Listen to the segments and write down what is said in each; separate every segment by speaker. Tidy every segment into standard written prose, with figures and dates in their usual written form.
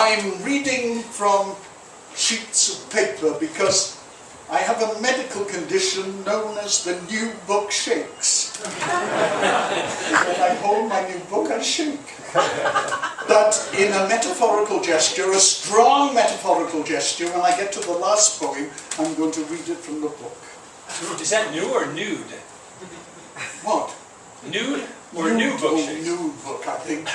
Speaker 1: I'm reading from sheets of paper because I have a medical condition known as the new book shakes. When I hold my new book, I shake. But in a metaphorical gesture, a strong metaphorical gesture, when I get to the last poem, I'm going to read it from the book.
Speaker 2: Is that new or nude?
Speaker 1: What?
Speaker 2: Nude or new book shakes?
Speaker 1: New book, I think.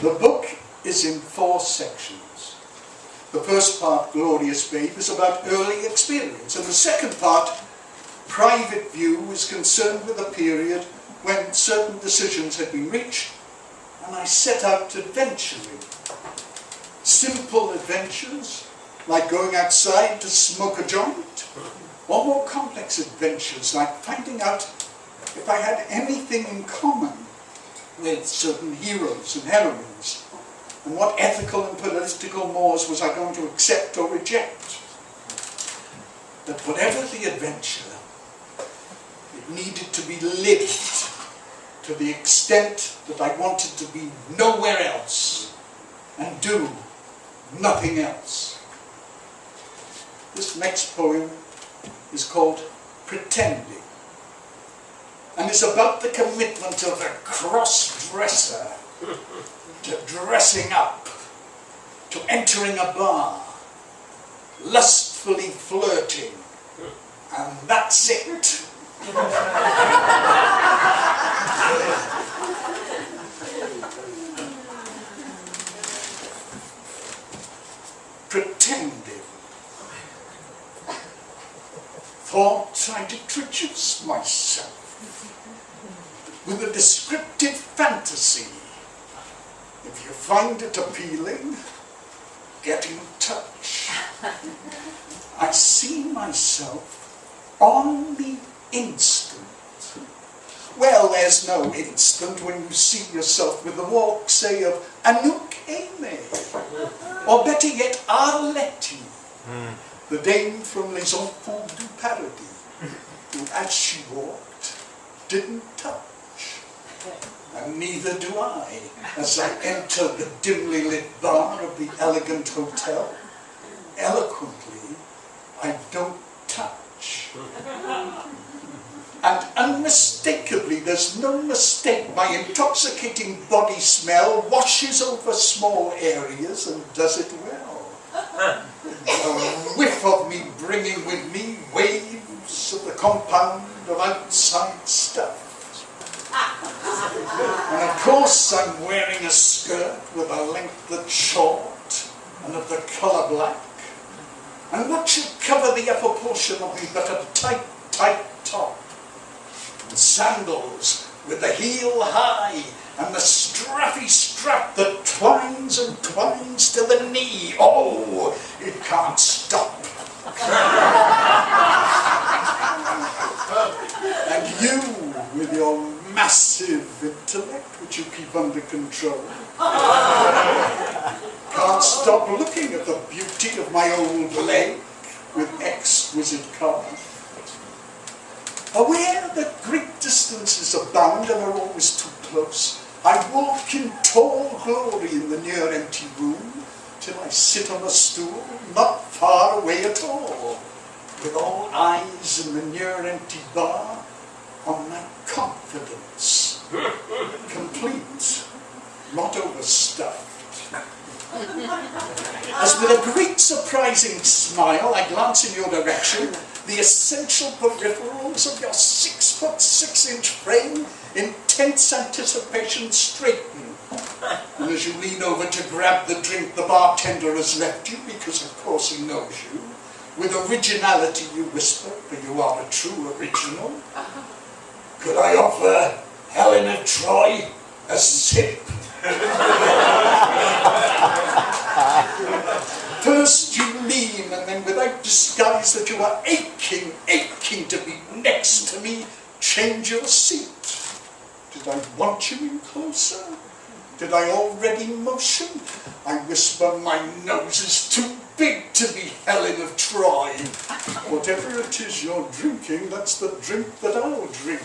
Speaker 1: The book is in 4 sections. The first part, Glorious Babe, is about early experience, and the second part, Private View, is concerned with a period when certain decisions had been reached, and I set out adventuring. Simple adventures, like going outside to smoke a joint, or more complex adventures, like finding out if I had anything in common with certain heroes and heroines, and what ethical and political mores was I going to accept or reject. But whatever the adventure, it needed to be lived to the extent that I wanted to be nowhere else and do nothing else. This next poem is called Pretending, and is about the commitment of a cross-dresser to dressing up, to entering a bar, lustfully flirting, and that's it. Pretending. Thought I'd introduce myself with a descriptive fantasy. If you find it appealing, get in touch. I see myself on the instant. Well, there's no instant when you see yourself with the walk, say, of Anouk Aimée, or better yet, Arletty, the dame from Les Enfants du Paradis, who, as she walked, didn't touch. And neither do I, as I enter the dimly lit bar of the elegant hotel. Eloquently, I don't touch. And unmistakably, there's no mistake, my intoxicating body smell washes over small areas and does it well. A whiff of me bringing with me waves of the compound of outside stuff. And of course I'm wearing a skirt with a length that's short and of the colour black. And what should cover the upper portion of me but a tight, tight top? And sandals with the heel high and the strappy strap that twines and twines to the knee. Oh, it can't stop. And you, with your massive intellect, which you keep under control, can't stop looking at the beauty of my old leg with exquisite calf. Aware that great distances abound and are always too close, I walk in tall glory in the near empty room, till I sit on a stool not far away at all, with all eyes in the near empty bar on my confidence, complete, not overstuffed. As with a great surprising smile I glance in your direction, the essential peripherals of your 6'6" frame in tense anticipation straighten. And as you lean over to grab the drink the bartender has left you, because of course he knows you, with originality you whisper, for you are a true original, could I offer Helen of Troy a sip? First you lean, and then without disguise that you are aching to be next to me, change your seat. Did I want you in closer? Did I already motion? I whisper, my nose is too big to be Helen of Troy. Whatever it is you're drinking, that's the drink that I'll drink.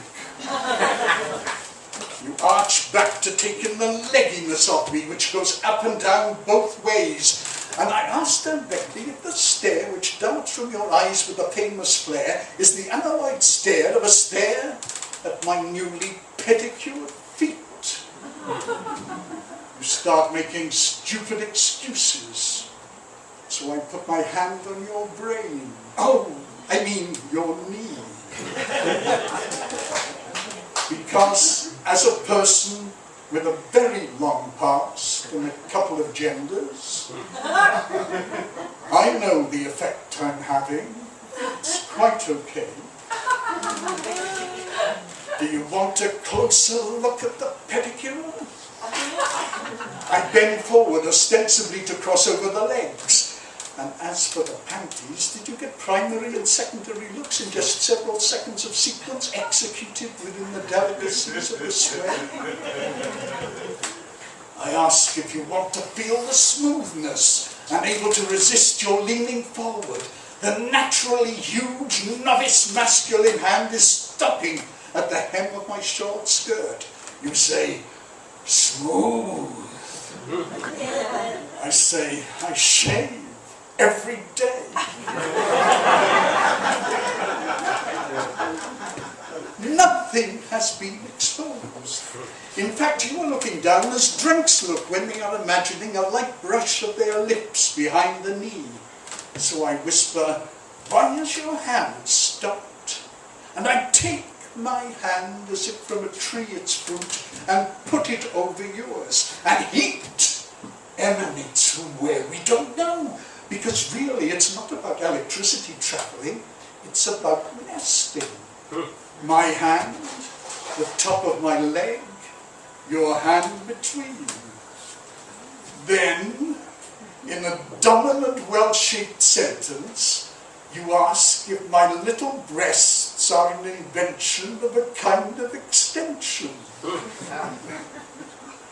Speaker 1: You arch back to take in the legginess of me, which goes up and down both ways. And I asked directly if the stare which darts from your eyes with a famous flare is the unalloyed stare of a stare at my newly pedicured feet. You start making stupid excuses. So I put my hand on your brain. Oh, I mean your knee. Because as a person with a very long past and a couple of genders, I know the effect I'm having. It's quite okay. Do you want a closer look at the pedicure? I bend forward ostensibly to cross over the legs. And as for the panties, did you get primary and secondary looks in just several seconds of sequence executed within the delicacies of the sway? I ask if you want to feel the smoothness and able to resist your leaning forward. The naturally huge novice masculine hand is stopping at the hem of my short skirt. You say, smooth. I say, I shave every day. Nothing has been exposed. In fact, you are looking down as drunks look when they are imagining a light brush of their lips behind the knee. So I whisper, why has your hand stopped? And I take my hand as if from a tree its fruit and put it over yours. And heat emanates from where we don't know. Because really it's not about electricity travelling, it's about nesting. My hand, the top of my leg, your hand between. Then, in a dominant well-shaped sentence, you ask if my little breasts are an invention of a kind of extension.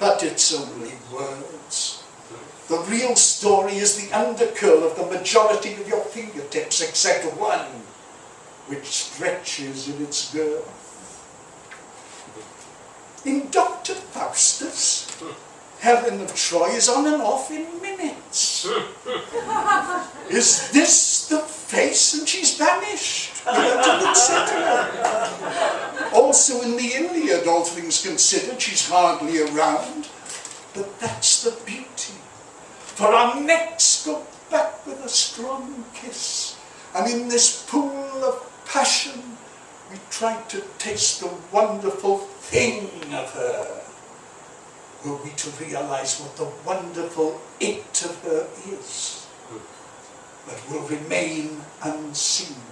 Speaker 1: But it's only words. The real story is the undercurl of the majority of your fingertips, except one, which stretches in its girth. In Dr. Faustus, Helen of Troy is on and off in minutes. Is this the face? And she's vanished, without a consider. Also in the Iliad, all things considered, she's hardly around. But that's the beauty. For our necks go back with a strong kiss. And in this pool of passion, we try to taste the wonderful thing of her. Were we to realize what the wonderful it of her is, but will remain unseen.